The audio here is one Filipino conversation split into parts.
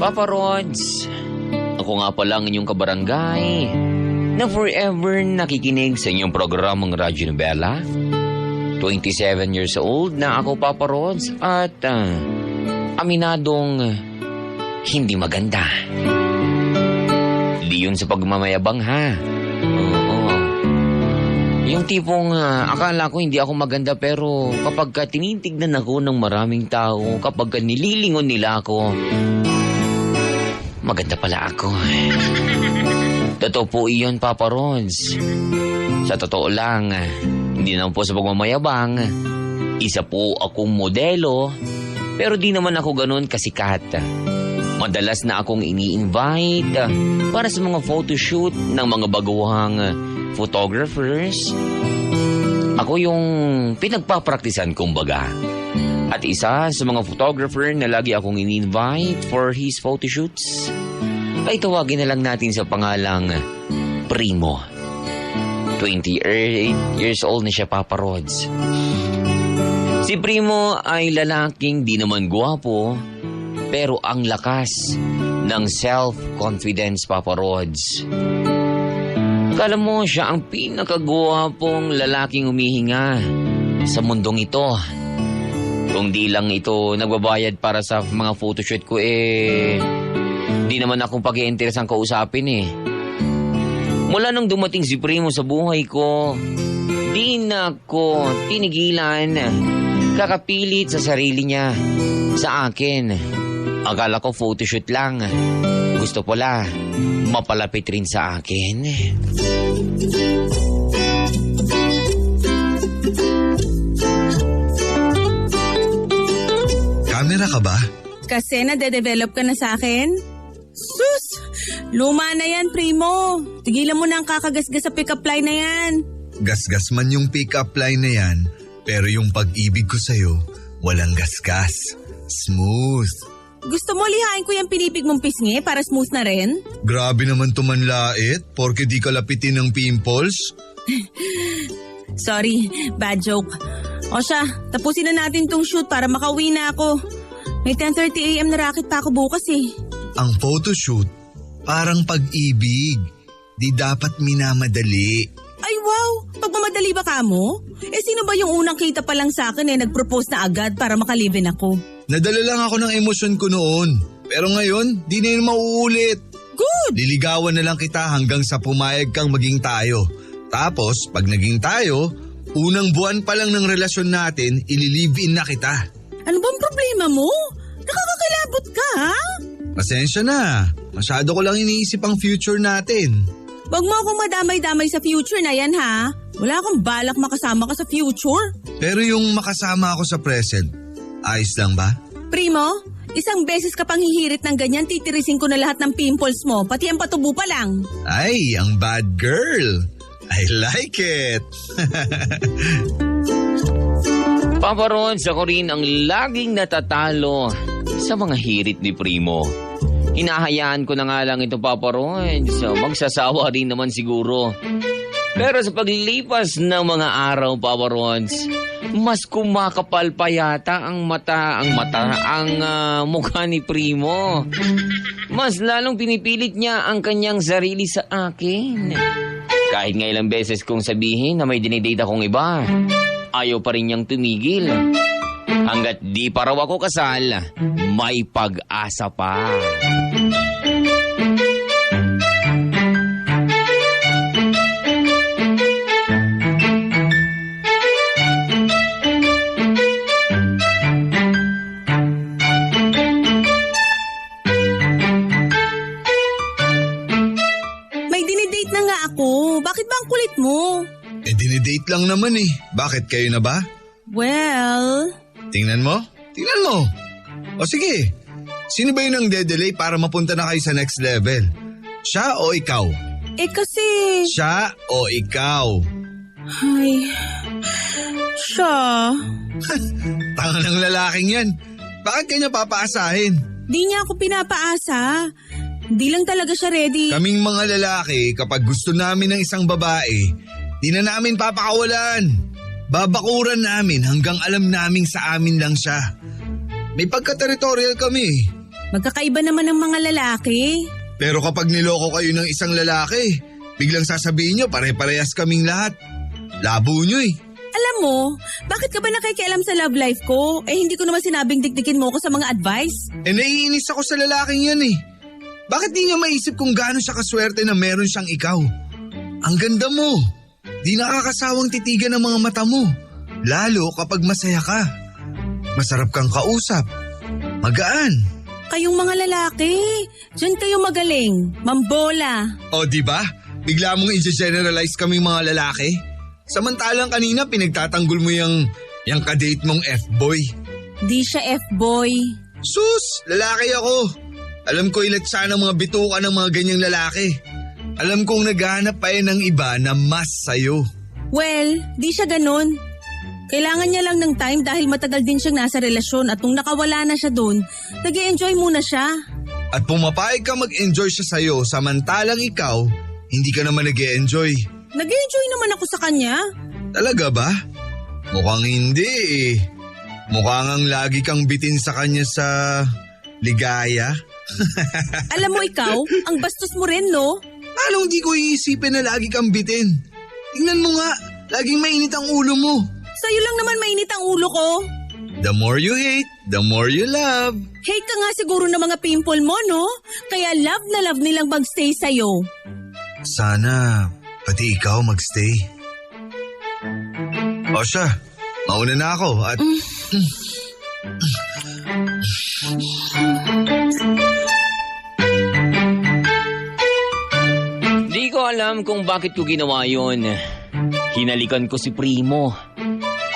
Papa Rods, ako nga pala ang inyong kabarangay na forever nakikinig sa inyong programang Radyo Novela. 27 years old na ako, Papa Rods, at aminadong hindi maganda. Di yun sa pagmamayabang, ha? Oo. Yung tipong akala ko hindi ako maganda, pero kapag tinitignan ako ng maraming tao, kapag nililingon nila ako, maganda pala ako. Totoo po iyon, Papa Rods. Sa totoo lang, hindi naman po sa pagmamayabang, isa po akong modelo, pero di naman ako ganun kasikat. Madalas na akong ini-invite para sa mga photoshoot ng mga baguhang photographers. Ako yung pinagpapraktisan, kumbaga. At isa sa mga photographer na lagi akong ini-invite for his photoshoots ay tawagin na lang natin sa pangalang Primo. 28 years old na siya, Papa Rods. Si Primo ay lalaking di naman gwapo, pero ang lakas ng self-confidence, Papa Rods. Kala mo siya ang pinakagwapong lalaking humihinga sa mundong ito. Kung di lang ito nagbabayad para sa mga photoshoot ko, di naman akong pag-iinteresang kausapin eh. Mula nung dumating si Primo sa buhay ko, di na ko tinigilan kakapilit sa sarili niya sa akin. Akala ko photoshoot lang. Gusto pala mapalapit rin sa akin. Camera ka ba? Kasi nade-develop ka na sa akin? Sus! Luma na yan, Primo. Tigilan mo na ang kakagasgas sa pick-up line na yan. Gasgas man yung pick-up line na yan, pero yung pag-ibig ko sa'yo, walang gasgas. Smooth. Gusto mo lihain ko yung pinipig mong pisngi para smooth na rin? Grabe naman tumanlait, porke di ka lapitin ng pimples. Sorry, bad joke. O siya, tapusin na natin tong shoot para makauwi na ako. May 10:30 AM na racket pa ako bukas eh. Ang photoshoot, parang pag-ibig. Di dapat minamadali. Ay wow, pagmamadali ba ka mo? Sino ba yung unang kita pa lang sa akin nagpropose na agad para makalive-in ako? Nadala lang ako ng emosyon ko noon. Pero ngayon, di na yun mauulit. Good! Liligawan na lang kita hanggang sa pumayag kang maging tayo. Tapos, pag naging tayo, unang buwan pa lang ng relasyon natin, ililive-in na kita. Ano bang problema mo? Nakakakilabot ka, ha? Pasensya na. Masyado ko lang iniisip ang future natin. Wag mo akong madamay-damay sa future na yan, ha? Wala akong balak makasama ka sa future. Pero yung makasama ako sa present, ayos lang ba? Primo, isang beses ka pang hihirit ng ganyan, titirisin ko na lahat ng pimples mo, pati ang patubo pa lang. Ay, ang bad girl. I like it. Papa Rods, ako rin ang laging natatalo sa mga hirit ni Primo. Hinahayaan ko na nga lang ito, Papa Rods. Magsasawa rin naman siguro. Pero sa paglipas ng mga araw, Papa Rods, mas kumakapal pa yata ang mukha ni Primo. Mas lalong pinipilit niya ang kanyang sarili sa akin. Kahit nga ilang beses kong sabihin na may dinidate akong iba, ayaw pa rin niyang tumigil. Hanggat di pa raw ako kasal, may pag-asa pa. May dinidate na nga ako. Bakit ba ang kulit mo? Dinidate lang naman eh. Bakit, kayo na ba? Well... Tingnan mo? Tingnan mo. O sige, sino ba yun ang de-delay para mapunta na kayo sa next level? Siya o ikaw? kasi... Siya o ikaw? Ay... Siya... Tanga ng lalaking yan. Bakit kanya papaasahin? Di niya ako pinapaasa. Di lang talaga siya ready. Kaming mga lalaki, kapag gusto namin ng isang babae, di na namin papakawalan. Babakuran namin hanggang alam naming sa amin lang siya. May pagka-territorial kami. Magkakaiba naman ng mga lalaki. Pero kapag niloko kayo ng isang lalaki, biglang sasabihin nyo pare-parehas kaming lahat. Labo nyo eh. Alam mo, bakit ka ba nakikialam sa love life ko? Hindi ko naman sinabing dikdikin mo ko sa mga advice. Naiinis ako sa lalaking yan eh. Bakit di niya maisip kung gaano siya kaswerte na meron siyang ikaw? Ang ganda mo. Di nakakasawang titigan ng mga mata mo. Lalo kapag masaya ka. Masarap kang kausap. Magaan. Kayong mga lalaki, dyan kayo magaling. Mambola. O di ba? Bigla mong i-generalize kaming mga lalaki. Samantalang kanina pinagtatanggol mo yung kadate mong F-boy. Di siya F-boy. Sus! Lalaki ako. Alam ko ilat sana mga bituka ng mga ganyang lalaki. Alam kong naghahanap pa yan ng iba na mas sayo. Well, di siya ganun. Kailangan niya lang ng time dahil matagal din siyang nasa relasyon at nung nakawala na siya doon, nag-e-enjoy muna siya. At pumapayag ka mag-enjoy siya sa'yo samantalang ikaw, hindi ka naman nag-e-enjoy. Nag-e-enjoy naman ako sa kanya. Talaga ba? Mukhang hindi eh. Mukhang ang lagi kang bitin sa kanya sa ligaya. Alam mo ikaw, ang bastos mo rin, no? Paano hindi ko iisipin na lagi kang bitin? Tingnan mo nga, laging mainit ang ulo mo. Sa'yo lang naman mainit ang ulo ko. The more you hate, the more you love. Hate ka nga siguro ng mga pimple mo, no? Kaya love na love nilang magstay sa'yo. Sana pati ikaw magstay. O siya, mauna na ako at... Di ko alam kung bakit ko ginawa yun. Hinalikan ko si Primo.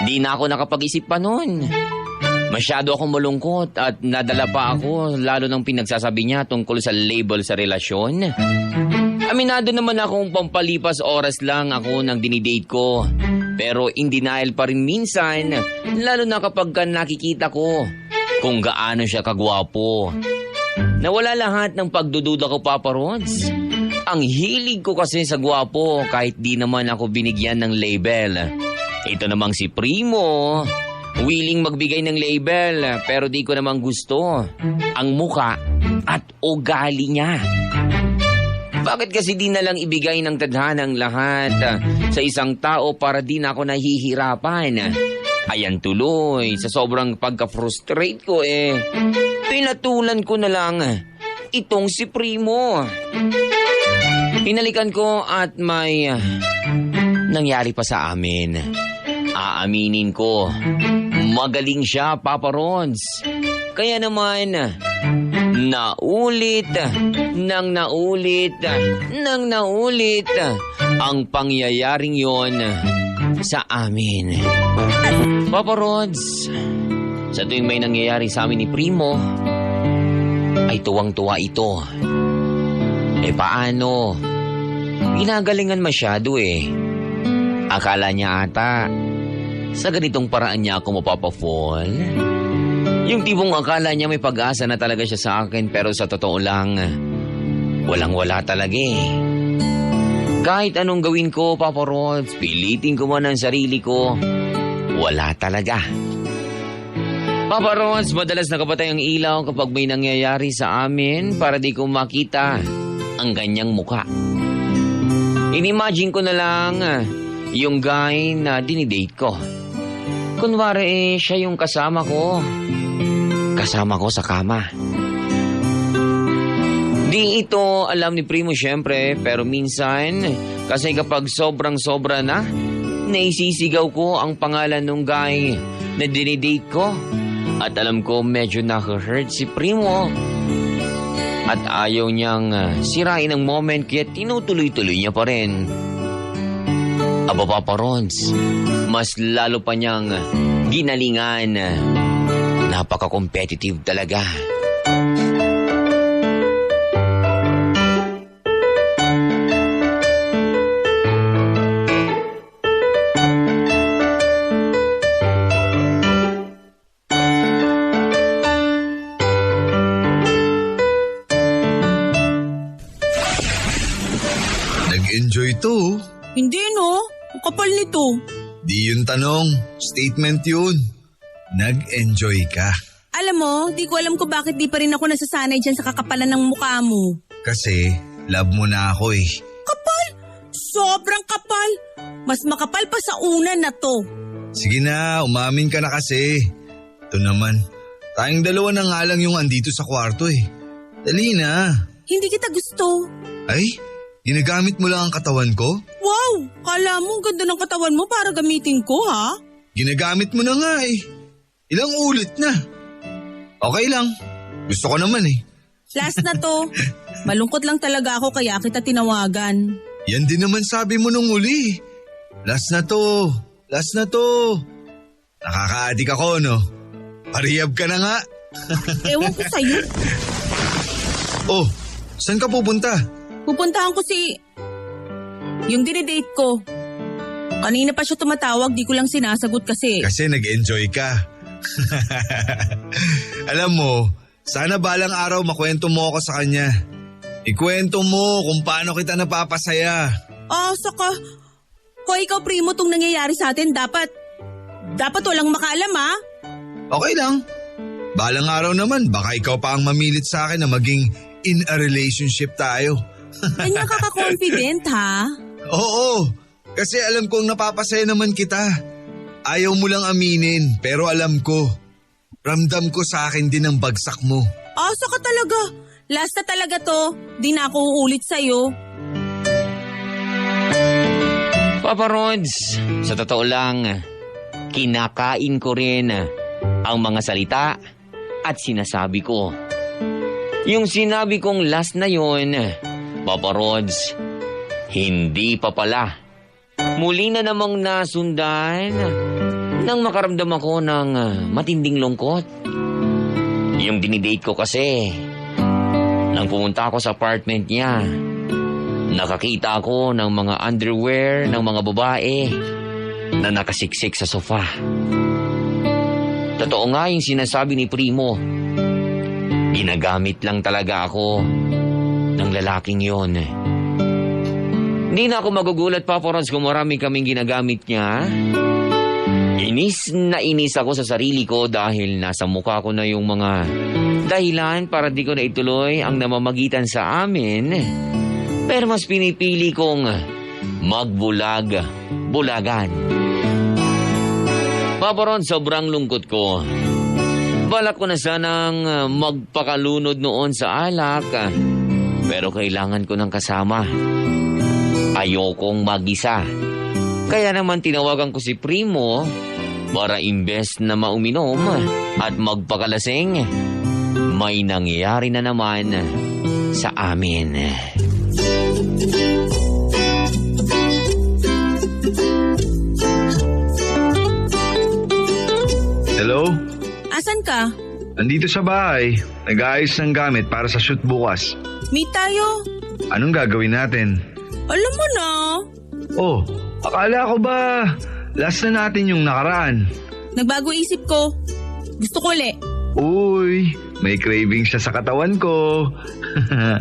Di na ako nakapag-isip pa nun. Masyado akong malungkot at nadala pa ako lalo ng pinagsasabi niya tungkol sa label sa relasyon. Aminado naman akong pampalipas oras lang ako nang dinidate ko. Pero in denial pa rin minsan, lalo na kapag nakikita ko kung gaano siya kagwapo. Nawala lahat ng pagdududa ko, Papa Rods. Ang hilig ko kasi sa gwapo kahit di naman ako binigyan ng label. Ito namang si Primo, willing magbigay ng label pero di ko namang gusto ang muka at ugali niya. Bakit kasi di na lang ibigay ng tadhanang lahat sa isang tao para di na ako nahihirapan? Ayan tuloy, sa sobrang pagka-frustrate ko pinatulan ko na lang itong si Primo. Hinalikan ko at may nangyari pa sa amin. Aaminin ko, magaling siya, Papa Rods. Kaya naman, naulit ang pangyayaring yon sa amin. Papa Rods, sa tuwing may nangyayari sa amin ni Primo, ay tuwang-tuwa ito. Paano? Ginagalingan masyado Akala niya ata, sa ganitong paraan niya ako mapapa-fall. Yung tipong akala niya may pag-asa na talaga siya sa akin pero sa totoo lang, walang-wala talaga Kahit anong gawin ko, Papa Rods, pilitin ko man ang sarili ko, wala talaga. Papa Rods, madalas nakapatay ang ilaw kapag may nangyayari sa amin para di ko makita ang kanyang muka. Inimagine ko na lang yung guy na dinidate ko. Kunwari siya yung kasama ko. Kasama ko sa kama. Di ito alam ni Primo syempre, pero minsan, kasi kapag sobrang-sobra na, naisisigaw ko ang pangalan ng guy na dinidate ko. At alam ko medyo nakahurt si Primo. At ayaw niyang sirain ang moment kaya tinutuloy-tuloy niya pa rin. Aba, Papa Rods, mas lalo pa niyang ginalingan. Napaka-competitive talaga. Nag-enjoy to. Hindi, no? Ang kapal nito. Di yun tanong. Statement yun. Nag-enjoy ka. Alam mo, di ko alam kung bakit di pa rin ako nasasanay dyan sa kakapalan ng mukha mo. Kasi love mo na ako eh. Kapal! Sobrang kapal! Mas makapal pa sa una na to. Sige na, umamin ka na kasi. Ito naman, tayong dalawa na nga lang yung andito sa kwarto eh. Dali na. Hindi kita gusto. Ay, ginagamit mo lang ang katawan ko? Wow! Kala mo ang ganda ng katawan mo para gamitin ko, ha? Ginagamit mo na nga eh. Ilang ulit na. Okay lang. Gusto ko naman eh. Last na to. Malungkot lang talaga ako kaya kita tinawagan. Yan din naman sabi mo nung uli. Last na to. Last na to. Nakaka-addict ako, no? Parehab ka na nga. Ewan ko sa'yo. Oh, saan ka pupunta? Pupuntahan ko yung dinidate ko. Kanina pa siya tumatawag, di ko lang sinasagot kasi. Kasi nag-enjoy ka. Alam mo, sana balang araw makwento mo ako sa kanya. Ikwento mo kung paano kita napapasaya. Saka, kung ikaw primo tong nangyayari sa atin, dapat walang makaalam, ha? Okay lang. Balang araw naman, baka ikaw pa ang mamilit sa akin na maging in a relationship tayo. Ganyan ka ka-confident, ha? Oo, kasi alam kong napapasaya naman kita. Ayaw mo lang aminin, pero alam ko. Ramdam ko sa akin din ang bagsak mo. Saka talaga. Last na talaga to. Di na ako uulit sa'yo. Papa Rods, sa totoo lang, kinakain ko rin ang mga salita at sinasabi ko. Yung sinabi kong last na yon, Papa Rods, hindi pa pala. Muli na namang nasundan nang makaramdam ako ng matinding lungkot. Yung dinidate ko kasi, nang pumunta ako sa apartment niya, nakakita ako ng mga underwear ng mga babae na nakasiksik sa sofa. Totoo nga yung sinasabi ni Primo. Ginagamit lang talaga ako ng lalaking yon. Hindi na ako magugulat, Papa Rods, kung marami kaming ginagamit niya. Inis na inis ako sa sarili ko dahil nasa mukha ko na yung mga dahilan para di ko na ituloy ang namamagitan sa amin. Pero mas pinipili kong magbulagan. Papa Rods, sobrang lungkot ko. Balak ko na sanang magpakalunod noon sa alak, pero kailangan ko ng kasama. Ayokong mag-isa. Kaya naman tinawagan ko si Primo para imbes na mauminom at magpakalasing, may nangyayari na naman sa amin. Hello? Asan ka? Nandito sa bahay. Nag-aayos ng gamit para sa shoot bukas. Meet tayo. Anong gagawin natin? Alam mo na. Oh, akala ko ba last na natin yung nakaraan? Nagbago isip ko. Gusto ko ulit. Uy, may craving siya sa katawan ko.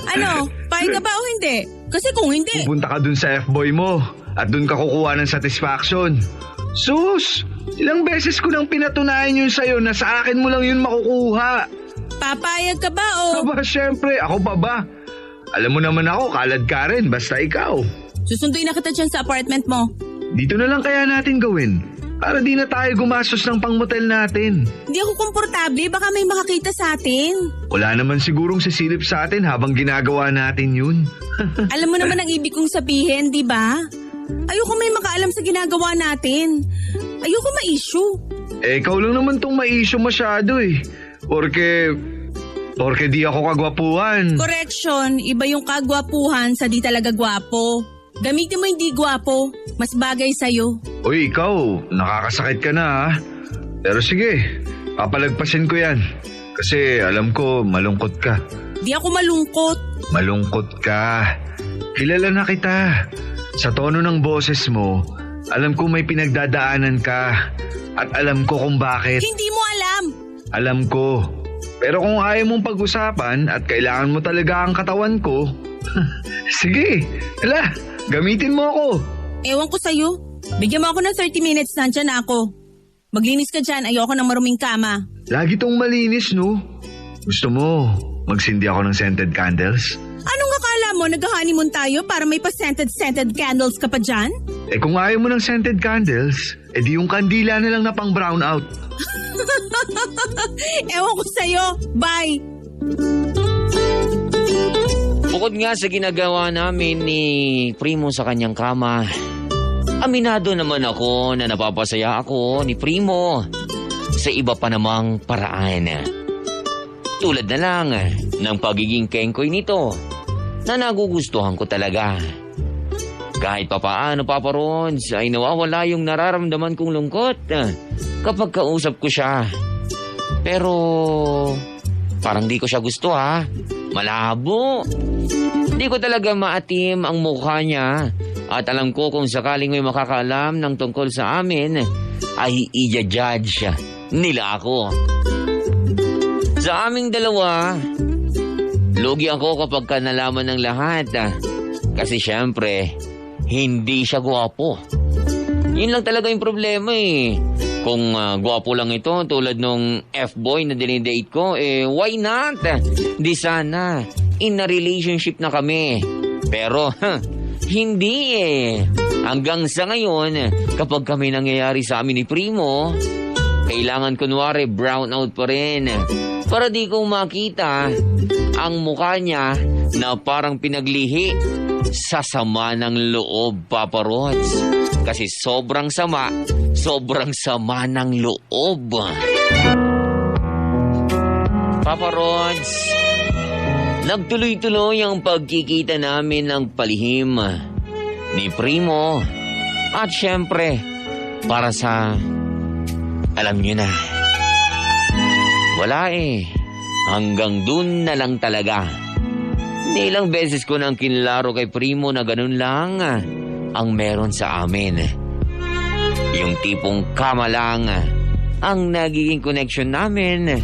Ano? Pahig ka ba o hindi? Kasi kung hindi... Pupunta ka dun sa F-boy mo at dun ka kukuha ng satisfaction. Sus! Ilang beses ko nang pinatunayan yun sa'yo na sa akin mo lang yun makukuha. Papayag ka ba o... Aba, syempre, ako pa ba? Alam mo naman ako, kalad ka rin, basta ikaw. Susunduin na kita dyan sa apartment mo. Dito na lang kaya natin gawin. Para di na tayo gumastos ng pangmotel natin. Hindi ako komportable, baka may makakita sa atin. Wala naman sigurong sisilip sa atin habang ginagawa natin yun. Alam mo naman ang ibig kong sabihin, di ba? Ayoko may makaalam sa ginagawa natin. Ayoko ma-issue. Ikaw lang naman tong ma-issue masyado eh. Porque di ako kagwapuhan. Correction, iba yung kagwapuhan sa di talaga gwapo. Gamitin mo yung di gwapo, mas bagay sa'yo. Uy, ikaw, nakakasakit ka na ha. Pero sige, papalagpasin ko yan. Kasi alam ko, malungkot ka. Di ako malungkot. Malungkot ka. Kilala na kita. Sa tono ng boses mo, alam ko may pinagdadaanan ka. At alam ko kung bakit. Hindi mo alam. Alam ko. Pero kung ayaw mong pag-usapan at kailangan mo talaga ang katawan ko, sige, hala, gamitin mo ako. Ewan ko sa'yo. Bigyan mo ako ng 30 minutes, nandyan na ako. Maglinis ka dyan, ayoko ng maruming kama. Lagi tong malinis, no? Gusto mo, magsindi ako ng scented candles? Anong akala mo, nag-honeymoon tayo para may pa-scented candles ka pa dyan? Eh kung ayaw mo ng scented candles, edi yung kandila na lang na pang brown out. Ewan ko sa'yo. Bye! Bukod nga sa ginagawa namin ni Primo sa kanyang kama, aminado naman ako na napapasaya ako ni Primo sa iba pa namang paraan. Tulad na lang ng pagiging kengkoy nito na nagugustuhan ko talaga. Kahit papaano, Papa Rons, ay nawawala yung nararamdaman kong lungkot kapag kausap ko siya. Pero parang di ko siya gusto Malabo. Di ko talaga maatim ang mukha niya at alam ko kung sakaling may makakaalam ng tungkol sa amin ay i-judge nila ako. Sa aming dalawa, lugi ako kapag ka nalaman ng lahat kasi syempre hindi siya gwapo. Yun lang talaga yung problema Kung gwapo lang ito tulad nung F-boy na dinidate ko, why not? Di sana in a relationship na kami. Pero hindi Hanggang sa ngayon, kapag kami nangyayari sa amin ni Primo, kailangan kunwari brownout pa rin para di ko makita ang mukha niya na parang pinaglihi sa sama ng loob, Papa Rods. Kasi sobrang sama ng loob. Papa Rods, nagtuloy-tuloy ang pagkikita namin ng palihim ni Primo. At syempre, para sa, alam niyo na, wala hanggang dun na lang talaga. Ilang beses ko nang kinlaro kay Primo na ganun lang ang meron sa amin. Yung tipong kama lang ang nagiging connection namin.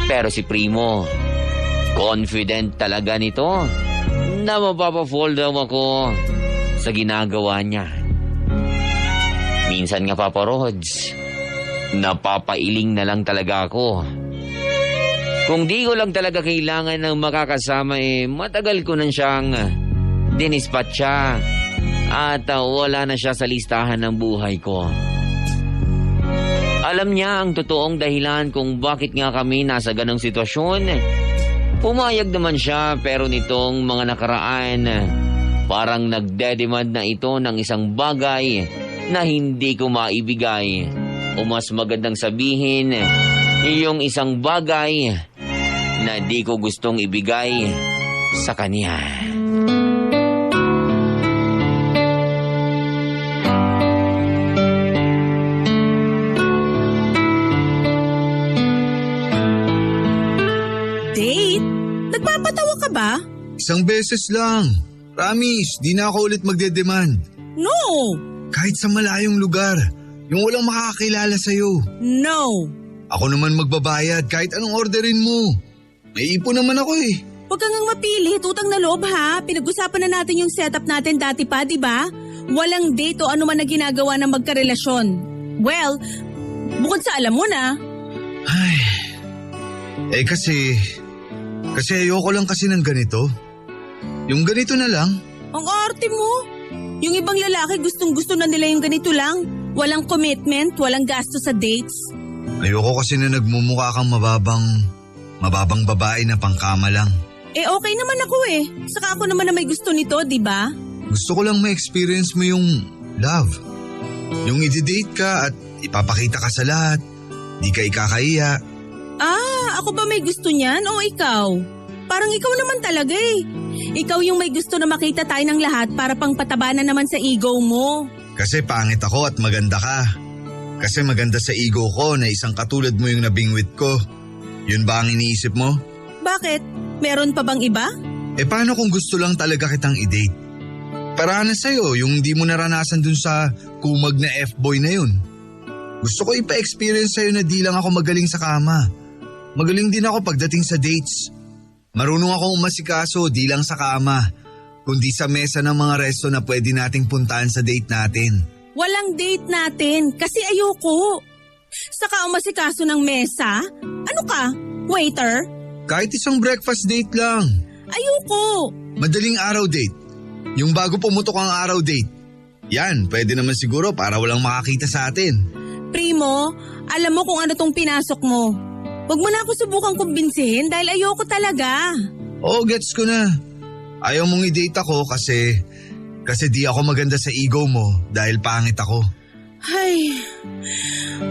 Pero si Primo, confident talaga nito na mapapa-fall daw ako sa ginagawa niya. Minsan nga, Papa Rods, napapailing na lang talaga ako. Kung di ko lang talaga kailangan ng makakasama matagal ko nang siyang dinispat siya at wala na siya sa listahan ng buhay ko. Alam niya ang totoong dahilan kung bakit nga kami nasa ganong sitwasyon. Pumayag naman siya pero nitong mga nakaraan, parang nagdedemand na ito ng isang bagay na hindi ko maibigay. O mas magandang sabihin, yung isang bagay na di ko gustong ibigay sa kanya. Date? Nagpapatawa ka ba? Isang beses lang. Promise, di na ako ulit magdedemand. No! Kahit sa malayong lugar, yung walang makakakilala sa'yo. No! Ako naman magbabayad kahit anong orderin mo. May ipon naman ako Huwag kang mapilit, utang na loob ha. Pinag-usapan na natin yung setup natin dati pa, di ba? Walang date o ano man na ginagawa ng magkarelasyon. Well, bukod sa alam mo na. Ay, kasi ayoko lang kasi ng ganito. Yung ganito na lang. Ang arte mo. Yung ibang lalaki gustong-gusto na nila yung ganito lang. Walang commitment, walang gasto sa dates. Ayoko kasi na nagmumukha kang mababang babae na pangkama lang. Okay naman ako Saka ako naman na may gusto nito, di ba? Gusto ko lang ma-experience mo yung love. Yung i-date ka at ipapakita ka sa lahat. Di ka ikakahiya. Ako ba may gusto niyan o ikaw? Parang ikaw naman talaga Ikaw yung may gusto na makita tayo ng lahat para pang pataba na naman sa ego mo. Kasi pangit ako at maganda ka. Kasi maganda sa ego ko na isang katulad mo yung nabingwit ko. Yun ba ang iniisip mo? Bakit? Meron pa bang iba? Paano kung gusto lang talaga kitang i-date? Para na sa'yo yung di mo naranasan dun sa kumag na F-boy na yun. Gusto ko ipa-experience sa'yo na di lang ako magaling sa kama. Magaling din ako pagdating sa dates. Marunong akong umasikaso di lang sa kama, kundi sa mesa ng mga resto na pwede nating puntahan sa date natin. Walang date natin kasi ayoko. Saka umasikaso ng mesa? Ano ka? Waiter? Kahit isang breakfast date lang. Ayoko! Madaling araw date. Yung bago pumutok ang araw date. Yan, pwede naman siguro para walang makakita sa atin. Primo, alam mo kung ano tong pinasok mo. Huwag mo na ako subukang kumbinsihin dahil ayoko talaga. Oo, gets ko na. Ayaw mong i-date ako kasi di ako maganda sa ego mo dahil pangit ako. Ay,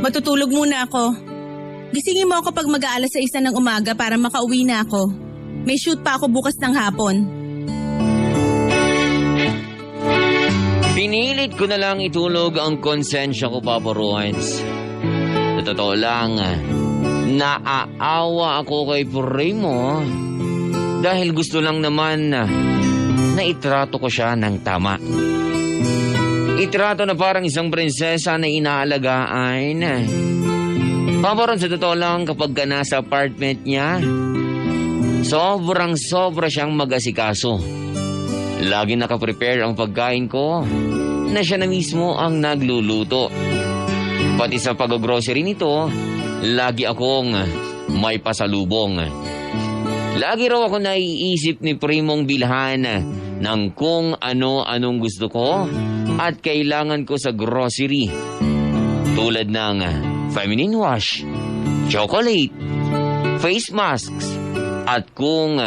matutulog muna ako. Gisingin mo ako pag mag-aalas sa 1 ng umaga para makauwi na ako. May shoot pa ako bukas ng hapon. Pinilit ko na lang itulog ang konsensya ko, Papa Rods. Sa totoo lang, naaawa ako kay Primo dahil gusto lang naman na itrato ko siya ng tama. Itrato na parang isang prinsesa na inaalagaan. Papa Rods, sa totoo lang, kapag ka nasa apartment niya, sobra siyang mag-asikaso. Lagi nakaprepare ang pagkain ko na siya na mismo ang nagluluto. Pati sa pag-grocery nito, lagi akong may pasalubong. Lagi raw ako naiisip ni Primong bilhan ng kung ano-anong gusto ko at kailangan ko sa grocery. Tulad ng feminine wash, chocolate, face masks, at kung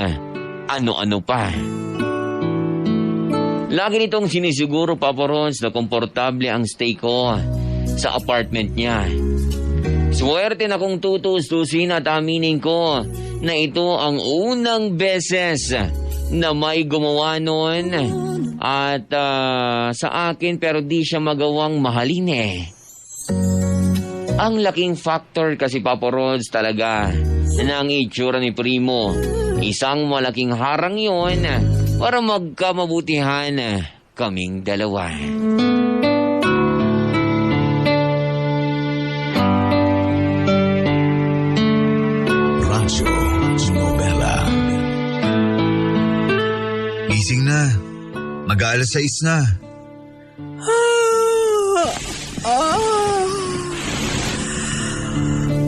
ano-ano pa. Lagi nitong sinisiguro, Papa Rods, na komportable ang stay ko sa apartment niya. Swerte na kung tutustusin at aminin ko na ito ang unang beses na may gumawa nun at sa akin pero di siya magawang mahalin eh. Ang laking factor kasi, Papa Rods, talaga na ang itsura ni Primo. Isang malaking harang yon para magkamabutihan kaming dalawa. Rancho Novela. Gising na. Mag-aalas 6 na.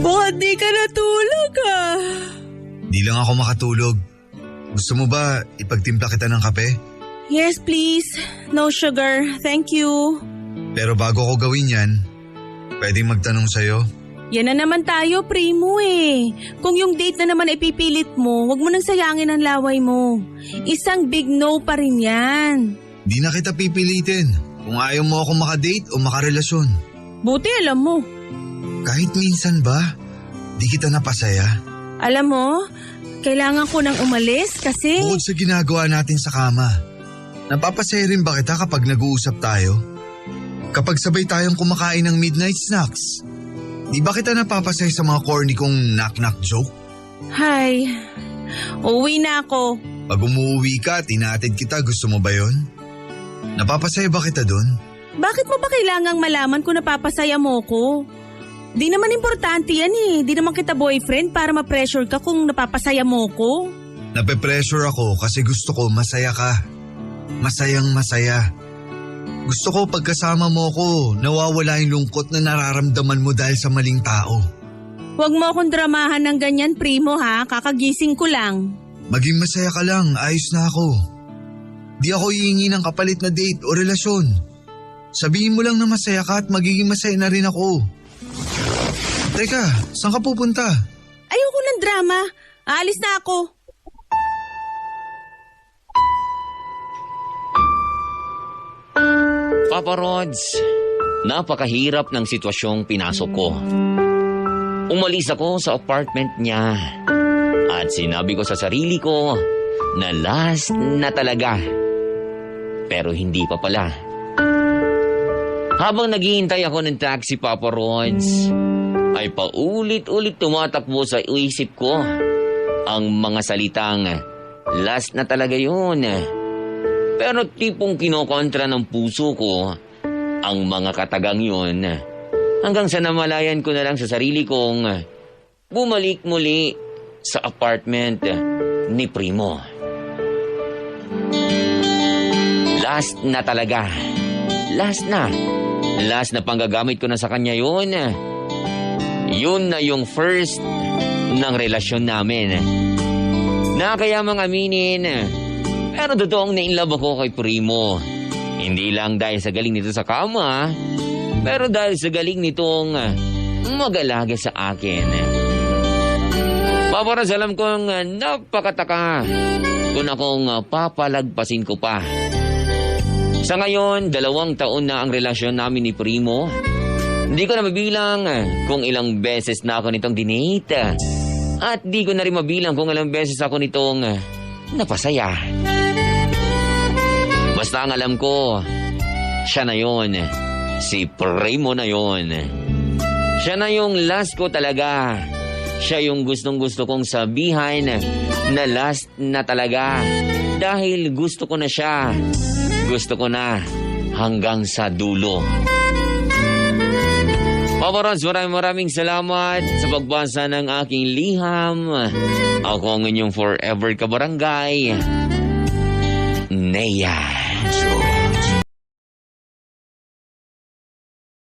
Bakit di ka natulog ah? Di lang ako makatulog. Gusto mo ba ipagtimpla kita ng kape? Yes, please. No sugar. Thank you. Pero bago ko gawin yan, pwedeng magtanong sa'yo. Yan na naman tayo, Primo eh. Kung yung date na naman ipipilit mo, huwag mo nang sayangin ang laway mo. Isang big no pa rin yan. Di na kita pipilitin kung ayaw mo ako makadate o makarelasyon. Buti alam mo. Kahit minsan ba, di kita napasaya. Alam mo, kailangan ko nang umalis kasi... Bukod sa ginagawa natin sa kama, napapasaya rin ba kita kapag nag-uusap tayo? Kapag sabay tayong kumakain ng midnight snacks? Di ba kita napapasaya sa mga corny kong knock-knock joke? Hay, uwi na ako. Pag umuwi ka, tinatid kita, gusto mo ba yon? Napapasaya ba kita dun? Bakit mo ba kailangang malaman kung napapasaya mo ko? Di naman importante yan eh. Di naman kita boyfriend para ma-pressure ka kung napapasaya mo ko. Nape-pressure ako kasi gusto ko masaya ka. Masayang masaya. Gusto ko pagkasama mo ko, nawawala yung lungkot na nararamdaman mo dahil sa maling tao. Huwag mo akong dramahan ng ganyan, Primo ha. Kakagising ko lang. Maging masaya ka lang, ayos na ako. Di ako hihingi ng kapalit na date o relasyon. Sabihin mo lang na masaya ka at magiging masaya na rin ako. Teka, saan ka pupunta? Ayoko ng drama. Aalis na ako. Papa Rods, napakahirap ng sitwasyong pinasok ko. Umalis ako sa apartment niya at sinabi ko sa sarili ko na last na talaga. Pero hindi pa pala. Habang naghihintay ako ng taxi, Papa Rods, ay paulit-ulit tumatakbo sa isip ko ang mga salitang last na talaga yun. Pero tipong kinokontra ng puso ko ang mga katagang yun hanggang sa namalayan ko na lang sa sarili kong bumalik muli sa apartment ni Primo. Last na talaga. Last na. Last na panggagamit ko na sa kanya yun. Yun na yung first ng relasyon namin. Nakakayamang aminin, pero totoong na-inlove ako kay Primo. Hindi lang dahil sa galing nito sa kama, pero dahil sa galing nitong mag-alaga sa akin. Papa Rods, alam kong napakataka kung akong papalagpasin ko pa. Sa ngayon, 2 taon na ang relasyon namin ni Primo. Hindi ko na mabilang kung ilang beses na ako nitong dinate. At di ko na rin mabilang kung ilang beses ako nitong napasaya. Basta ang alam ko, siya na yon. Si Primo na yon. Siya na yung last ko talaga. Siya yung gustong-gusto kong sabihan na last na talaga. Dahil gusto ko na siya. Gusto ko na hanggang sa dulo. Papa Rods, maraming salamat sa pagbasa ng aking liham. Ako ang inyong forever kabarangay, Nea.